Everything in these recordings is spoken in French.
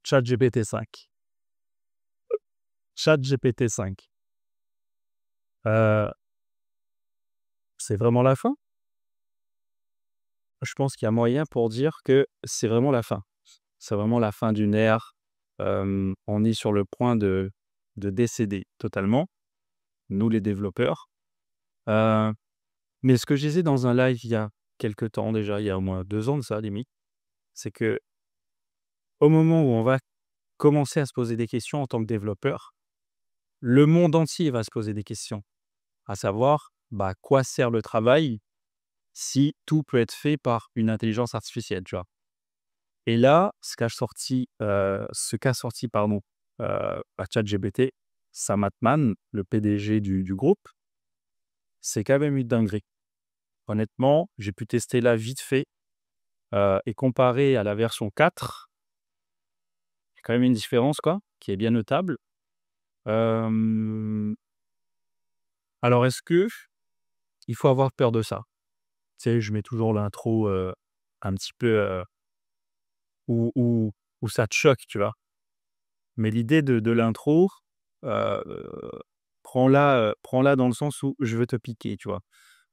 ChatGPT 5. ChatGPT 5. C'est vraiment la fin? Je pense qu'il y a moyen pour dire que c'est vraiment la fin. C'est vraiment la fin d'une ère. On est sur le point de décéder totalement, nous les développeurs. Mais ce que je disais dans un live il y a quelque temps déjà, il y a au moins 2 ans de ça limite, c'est que au moment où on va commencer à se poser des questions en tant que développeur, le monde entier va se poser des questions. À savoir, à quoi sert le travail si tout peut être fait par une intelligence artificielle, tu vois? Et là, ce qu'a sorti, pardon, ChatGPT, Sam Altman, le PDG du groupe, c'est quand même une dinguerie. Honnêtement, j'ai pu tester là vite fait, et comparer à la version 4, il y a quand même une différence quoi, qui est bien notable. Hem, alors est-ce qu'il faut avoir peur de ça? Tu sais, je mets toujours l'intro, un petit peu, où ça te choque, tu vois? Mais l'idée de l'intro, heu, prends-la dans le sens où je veux te piquer, tu vois?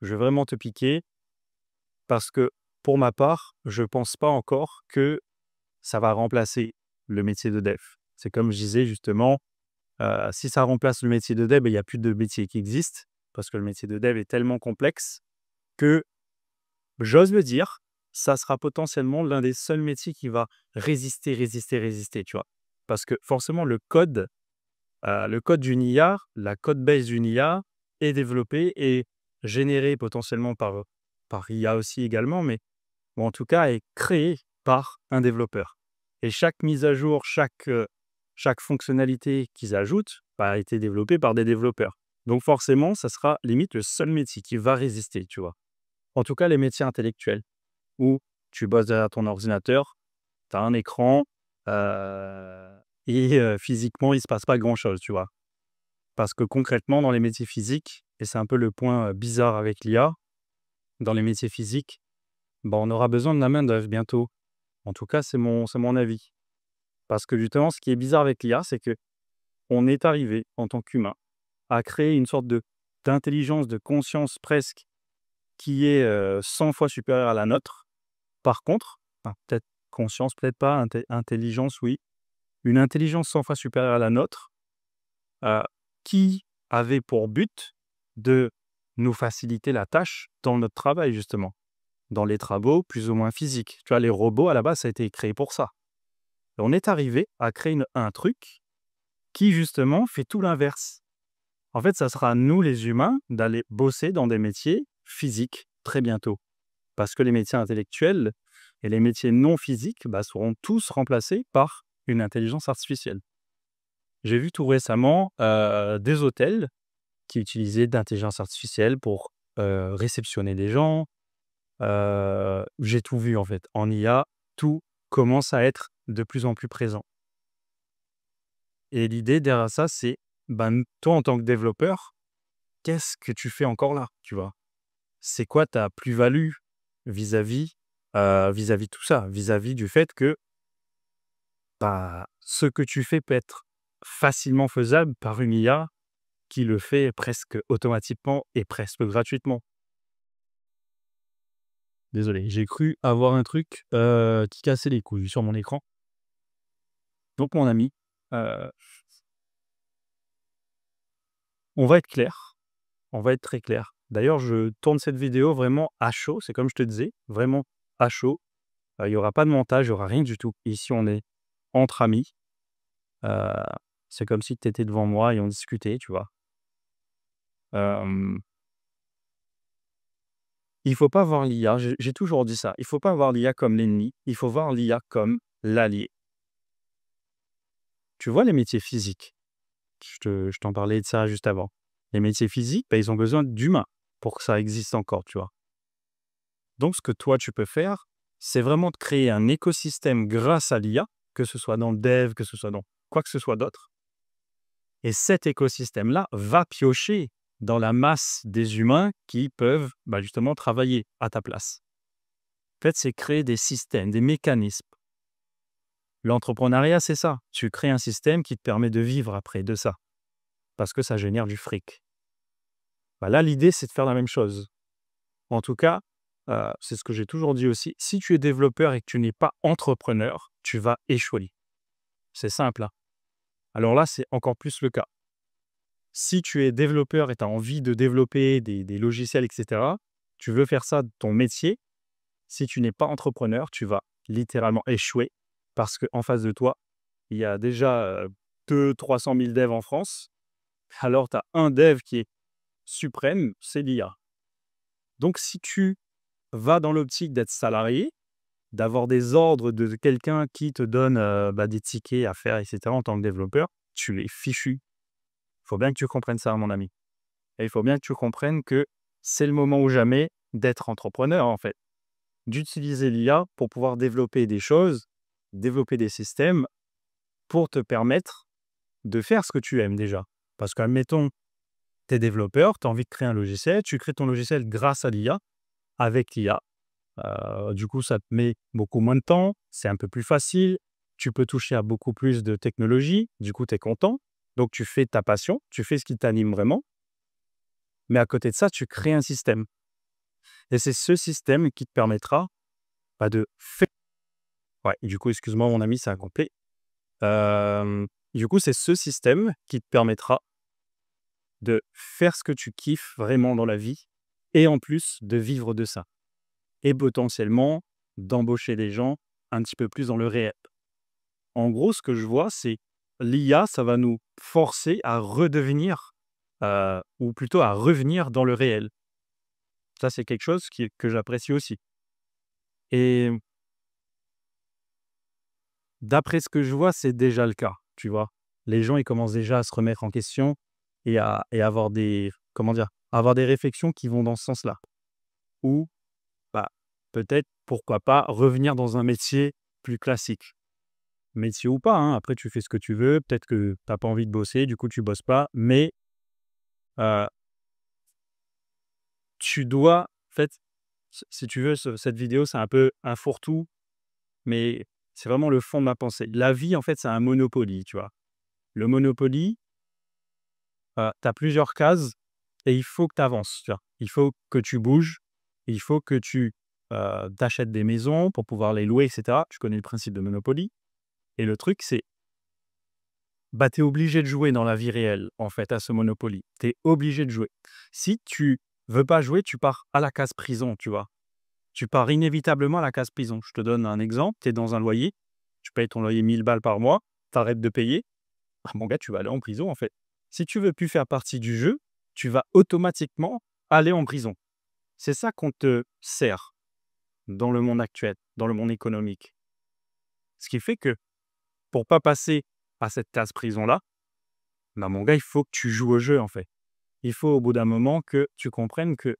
Je veux vraiment te piquer parce que, pour ma part, je pense pas encore que ça va remplacer le métier de dev. C'est comme je disais justement, si ça remplace le métier de dev, il y a plus de métier qui existe parce que le métier de dev est tellement complexe que j'ose le dire, ça sera potentiellement l'un des seuls métiers qui va résister, résister, résister, tu vois? Parce que forcément le code d'une IA, la code base d'une IA est développée et générée potentiellement par IA aussi également, mais ou en tout cas est créée par un développeur. Et chaque mise à jour, chaque fonctionnalité qu'ils ajoutent, a été développée par des développeurs. Donc forcément, ça sera limite le seul métier qui va résister, tu vois? En tout cas, les métiers intellectuels où tu bosses derrière ton ordinateur, tu as un écran, et physiquement, il ne se passe pas grand-chose, tu vois? Parce que concrètement, dans les métiers physiques, et c'est un peu le point, bizarre avec l'IA, dans les métiers physiques, on aura besoin de la main-d'œuvre bientôt. En tout cas, c'est mon avis. Parce que justement, ce qui est bizarre avec l'IA, c'est que on est arrivé, en tant qu'humain, à créer une sorte d'intelligence, de conscience presque, qui est, 100 fois supérieure à la nôtre. Par contre, peut-être conscience, peut-être pas, intelligence, oui. Une intelligence 100 fois supérieure à la nôtre, heu, qui avait pour but de nous faciliter la tâche dans notre travail justement, dans les travaux plus ou moins physiques. Tu vois, les robots à la base, ça a été créé pour ça. Et on est arrivé à créer un truc qui justement fait tout l'inverse. En fait, ça sera à nous les humains d'aller bosser dans des métiers physiques très bientôt. Parce que les métiers intellectuels et les métiers non physiques, seront tous remplacés par une intelligence artificielle. J'ai vu tout récemment, des hôtels qui utilisaient de l'intelligence artificielle pour, réceptionner des gens. J'ai tout vu en fait. En IA, tout commence à être de plus en plus présent. Et l'idée derrière ça, c'est, toi en tant que développeur, qu'est-ce que tu fais encore là, tu vois? C'est quoi ta plus-value vis-à-vis, vis-à-vis de tout ça? Vis-à-vis du fait que, ce que tu fais peut être facilement faisable par une IA qui le fait presque automatiquement et presque gratuitement. Désolé, j'ai cru avoir un truc, qui cassait les couilles sur mon écran. Donc mon ami, heu, on va être clair, on va être très clair. D'ailleurs, je tourne cette vidéo vraiment à chaud, c'est comme je te disais, vraiment à chaud. Il y aura pas de montage, il y aura rien du tout. Ici, on est entre amis, heu, c'est comme si tu étais devant moi et on discutait, tu vois? Hem, il faut pas voir l'IA, j'ai toujours dit ça, il faut pas voir l'IA comme l'ennemi, il faut voir l'IA comme l'allié. Tu vois les métiers physiques? Je t'en parlais de ça juste avant. Les métiers physiques, ils ont besoin d'humains pour que ça existe encore, tu vois? Donc ce que toi tu peux faire, c'est vraiment de créer un écosystème grâce à l'IA, que ce soit dans le dev, que ce soit dans quoi que ce soit d'autre. Et cet écosystème-là va piocher dans la masse des humains qui peuvent, justement travailler à ta place. En fait, c'est créer des systèmes, des mécanismes L'entrepreneuriat, c'est ça. Tu crées un système qui te permet de vivre après de ça, parce que ça génère du fric. Bah, là, l'idée, c'est de faire la même chose. En tout cas, c'est ce que j'ai toujours dit aussi, si tu es développeur et que tu n'es pas entrepreneur, tu vas échouer. C'est simple, hein. Alors là, c'est encore plus le cas. Si tu es développeur et tu as envie de développer des logiciels, et cetera, tu veux faire ça de ton métier, si tu n'es pas entrepreneur, tu vas littéralement échouer parce qu'en face de toi, il y a déjà 200 000-300 000 devs en France. Alors, tu as un dev qui est suprême, c'est l'IA. Donc, si tu vas dans l'optique d'être salarié, d'avoir des ordres de quelqu'un qui te donne des tickets à faire, et cetera, en tant que développeur, tu es fichu. Il faut bien que tu comprennes ça, mon ami. Et il faut bien que tu comprennes que c'est le moment ou jamais d'être entrepreneur, en fait. D'utiliser l'IA pour pouvoir développer des choses, développer des systèmes pour te permettre de faire ce que tu aimes déjà. Parce qu'admettons, tu es développeur, tu as envie de créer un logiciel, tu crées ton logiciel grâce à l'IA, avec l'IA. Du coup, ça te met beaucoup moins de temps, c'est un peu plus facile, tu peux toucher à beaucoup plus de technologies, du coup, tu es content. Donc, tu fais ta passion, tu fais ce qui t'anime vraiment. Mais à côté de ça, tu crées un système. Et c'est ce système qui te permettra de faire. Ouais, du coup, excuse-moi, mon ami, c'est incomplet. Du coup, c'est ce système qui te permettra de faire ce que tu kiffes vraiment dans la vie et en plus de vivre de ça. Et potentiellement d'embaucher des gens un petit peu plus dans le réel. En gros, ce que je vois, c'est l'IA, ça va nous forcer à redevenir, ou plutôt à revenir dans le réel. Ça, c'est quelque chose que j'apprécie aussi. Et d'après ce que je vois, c'est déjà le cas, tu vois. Les gens, ils commencent déjà à se remettre en question et avoir des, comment dire, avoir des réflexions qui vont dans ce sens-là. Ou bah, peut-être, pourquoi pas, revenir dans un métier plus classique. Métier ou pas, hein, après tu fais ce que tu veux, peut-être que tu n'as pas envie de bosser, du coup tu bosses pas, mais euh, tu dois, en fait, si tu veux, cette vidéo, c'est un peu un fourre-tout, mais c'est vraiment le fond de ma pensée. La vie, en fait, c'est un Monopoly, tu vois. Le Monopoly, tu as plusieurs cases et il faut que tu avances. Il faut que tu bouges, il faut que tu t'achètes des maisons pour pouvoir les louer, etc. Tu connais le principe de Monopoly. Et le truc, c'est tu es obligé de jouer dans la vie réelle, en fait, à ce Monopoly. Tu es obligé de jouer. Si tu veux pas jouer, tu pars à la case prison, tu vois. Tu pars inévitablement à la case prison. Je te donne un exemple. Tu es dans un loyer, tu payes ton loyer 1000 balles par mois, tu arrêtes de payer, mon gars, tu vas aller en prison, en fait. Si tu veux plus faire partie du jeu, tu vas automatiquement aller en prison. C'est ça qu'on te sert dans le monde actuel, dans le monde économique. Ce qui fait que pour pas passer à cette case prison-là, mon gars, il faut que tu joues au jeu, en fait. Il faut au bout d'un moment que tu comprennes que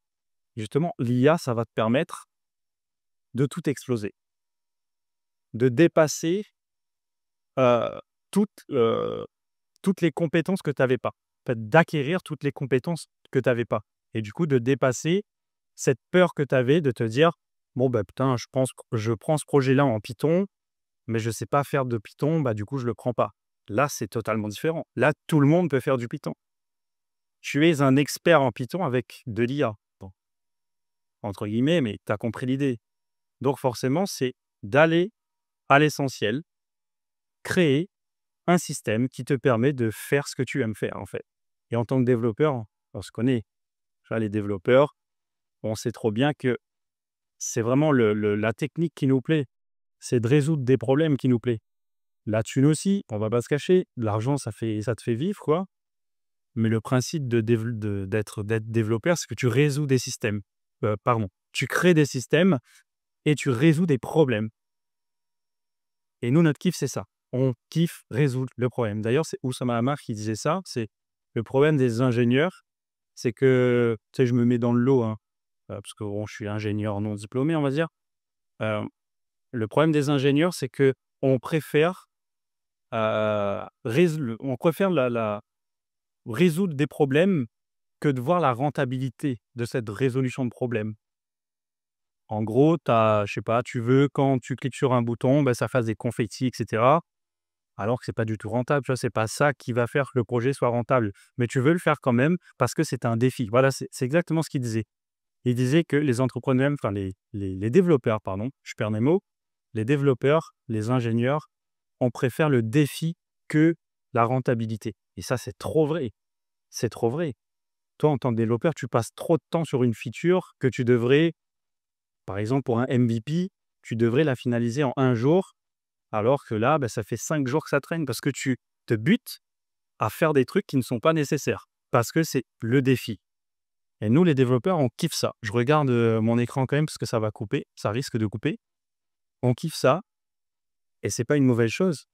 justement, l'IA, ça va te permettre de tout exploser, de dépasser euh, toutes, euh, toutes les compétences que tu n'avais pas. En fait, d'acquérir toutes les compétences que tu n'avais pas. Et du coup, de dépasser cette peur que tu avais de te dire, bon, putain, je prends ce projet-là en Python, mais je ne sais pas faire de Python, du coup, je ne le prends pas. Là, c'est totalement différent. Là, tout le monde peut faire du Python. Tu es un expert en Python avec de l'IA, bon, entre guillemets, mais tu as compris l'idée. Donc, forcément, c'est d'aller à l'essentiel, créer un système qui te permet de faire ce que tu aimes faire, en fait. Et en tant que développeur, on se connaît. Les développeurs, on sait trop bien que c'est vraiment la technique qui nous plaît. C'est de résoudre des problèmes qui nous plaît. La thune aussi, on va pas se cacher. L'argent, ça te fait vivre, quoi. Mais le principe d'être développeur, c'est que tu résous des systèmes. Tu crées des systèmes et tu résous des problèmes. Et nous, notre kiff, c'est ça. On kiffe résoudre le problème. D'ailleurs, c'est Oussama Hamar qui disait ça. C'est le problème des ingénieurs. C'est que, tu sais, je me mets dans le lot, hein, parce que je suis ingénieur non diplômé, on va dire. Le problème des ingénieurs, c'est que on préfère, résoudre des problèmes que de voir la rentabilité de cette résolution de problème. En gros, je sais pas, tu veux quand tu cliques sur un bouton, ça fasse des confettis et cetera, alors que c'est pas du tout rentable, tu vois? C'est pas ça qui va faire que le projet soit rentable. Mais tu veux le faire quand même parce que c'est un défi. Voilà, c'est exactement ce qu'il disait. Il disait que les entrepreneurs, enfin les développeurs, pardon, je perds mes mots, les développeurs, les ingénieurs, on préfère le défi que la rentabilité. Et ça, c'est trop vrai. C'est trop vrai. Toi, en tant que développeur, tu passes trop de temps sur une feature que tu devrais, par exemple, pour un MVP, tu devrais la finaliser en 1 jour, alors que là, ça fait 5 jours que ça traîne parce que tu te butes à faire des trucs qui ne sont pas nécessaires, parce que c'est le défi. Et nous, les développeurs, on kiffe ça. Je regarde mon écran quand même parce que ça va couper, ça risque de couper. On kiffe ça et c'est pas une mauvaise chose.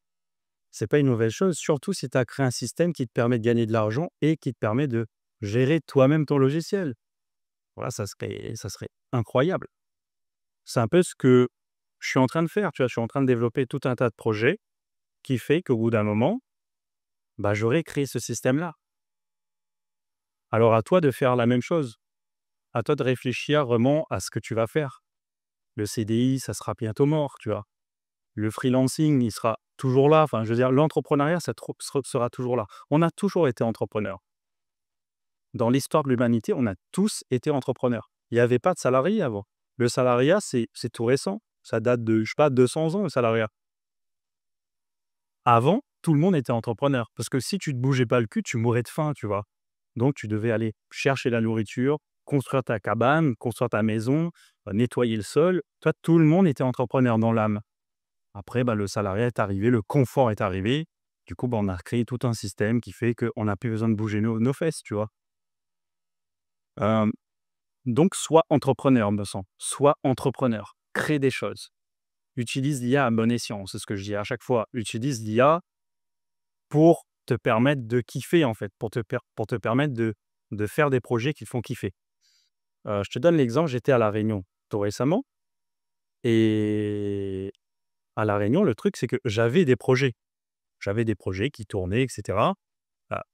C'est pas une mauvaise chose, surtout si tu as créé un système qui te permet de gagner de l'argent et qui te permet de gérer toi-même ton logiciel. Voilà, ça serait incroyable. C'est un peu ce que je suis en train de faire, tu vois? Je suis en train de développer tout un tas de projets qui fait qu'au bout d'un moment, j'aurai créé ce système-là. Alors à toi de faire la même chose. À toi de réfléchir vraiment à ce que tu vas faire. Le CDI, ça sera bientôt mort, tu vois? Le freelancing, il sera toujours là. Enfin, je veux dire, l'entrepreneuriat, sera toujours là. On a toujours été entrepreneurs. Dans l'histoire de l'humanité, on a tous été entrepreneurs. Il n'y avait pas de salarié avant. Le salariat, c'est tout récent. Ça date de, je sais pas, 200 ans, le salariat. Avant, tout le monde était entrepreneur. Parce que si tu ne te bougeais pas le cul, tu mourrais de faim, tu vois. Donc, tu devais aller chercher la nourriture, construire ta cabane, construire ta maison, nettoyer le sol. Toi, tout le monde était entrepreneur dans l'âme. Après, le salariat est arrivé, le confort est arrivé. Du coup, on a créé tout un système qui fait qu'on n'a plus besoin de bouger nos fesses, tu vois. Euh, donc, sois entrepreneur, me semble. Sois entrepreneur. Crée des choses. Utilise l'IA à bon escient. C'est ce que je dis à chaque fois. Utilise l'IA pour te permettre de kiffer, en fait. Pour te permettre de faire des projets qui te font kiffer. Je te donne l'exemple. J'étais à La Réunion tout récemment. Et à La Réunion, le truc, c'est que j'avais des projets. J'avais des projets qui tournaient, etc.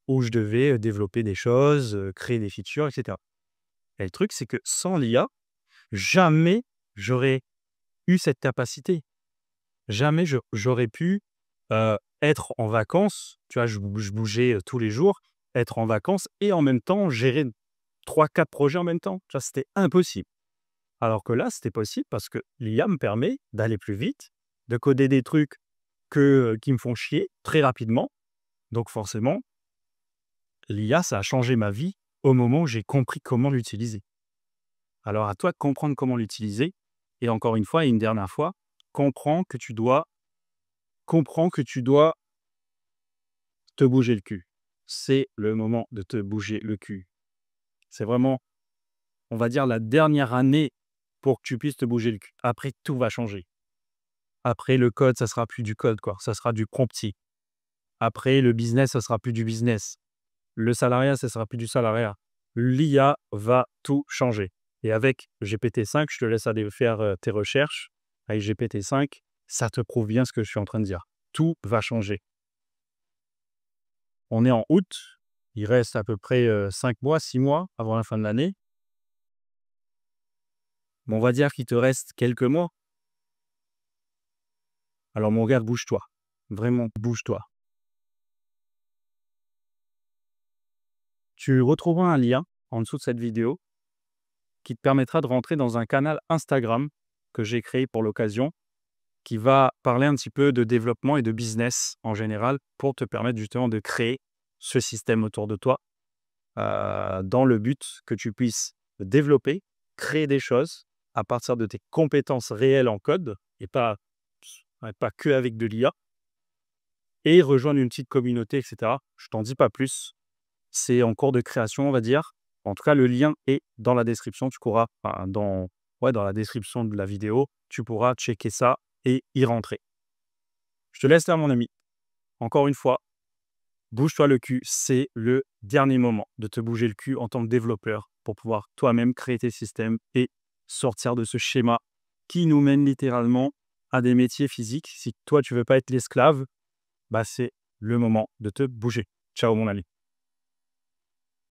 Où je devais développer des choses, créer des features, etc. Et le truc, c'est que sans l'IA, jamais j'aurais eu cette capacité. Jamais j'aurais pu être en vacances. Tu vois, je bougeais tous les jours, être en vacances et en même temps gérer 3-4 projets en même temps. Tu vois, c'était impossible. Alors que là, c'était possible parce que l'IA me permet d'aller plus vite, de coder des trucs qui me font chier très rapidement. Donc forcément, l'IA, ça a changé ma vie au moment où j'ai compris comment l'utiliser. Alors à toi de comprendre comment l'utiliser. Et encore une fois, et une dernière fois, comprends que tu dois te bouger le cul. C'est le moment de te bouger le cul. C'est vraiment, on va dire, la dernière année pour que tu puisses te bouger le cul. Après, tout va changer. Après, le code, ça sera plus du code, quoi. Ça sera du prompti. Après, le business, ça sera plus du business. Le salariat, ça sera plus du salariat. L'IA va tout changer. Et avec GPT-5, je te laisse aller faire tes recherches. Avec GPT-5, ça te prouve bien ce que je suis en train de dire. Tout va changer. On est en août. Il reste à peu près 5 mois, 6 mois avant la fin de l'année. On va dire qu'il te reste quelques mois. Alors mon gars, bouge-toi. Vraiment, bouge-toi. Tu retrouveras un lien en dessous de cette vidéo qui te permettra de rentrer dans un canal Instagram que j'ai créé pour l'occasion, qui va parler un petit peu de développement et de business en général pour te permettre justement de créer ce système autour de toi dans le but que tu puisses développer, créer des choses à partir de tes compétences réelles en code et pas que avec de l'IA et rejoindre une petite communauté, etc. Je t'en dis pas plus. C'est en cours de création, on va dire. En tout cas, le lien est dans la description. Tu pourras, dans la description de la vidéo, tu pourras checker ça et y rentrer. Je te laisse là, mon ami. Encore une fois, bouge-toi le cul. C'est le dernier moment de te bouger le cul en tant que développeur pour pouvoir toi-même créer tes systèmes et sortir de ce schéma qui nous mène littéralement à des métiers physiques. Si toi, tu veux pas être l'esclave, c'est le moment de te bouger. Ciao, mon ami.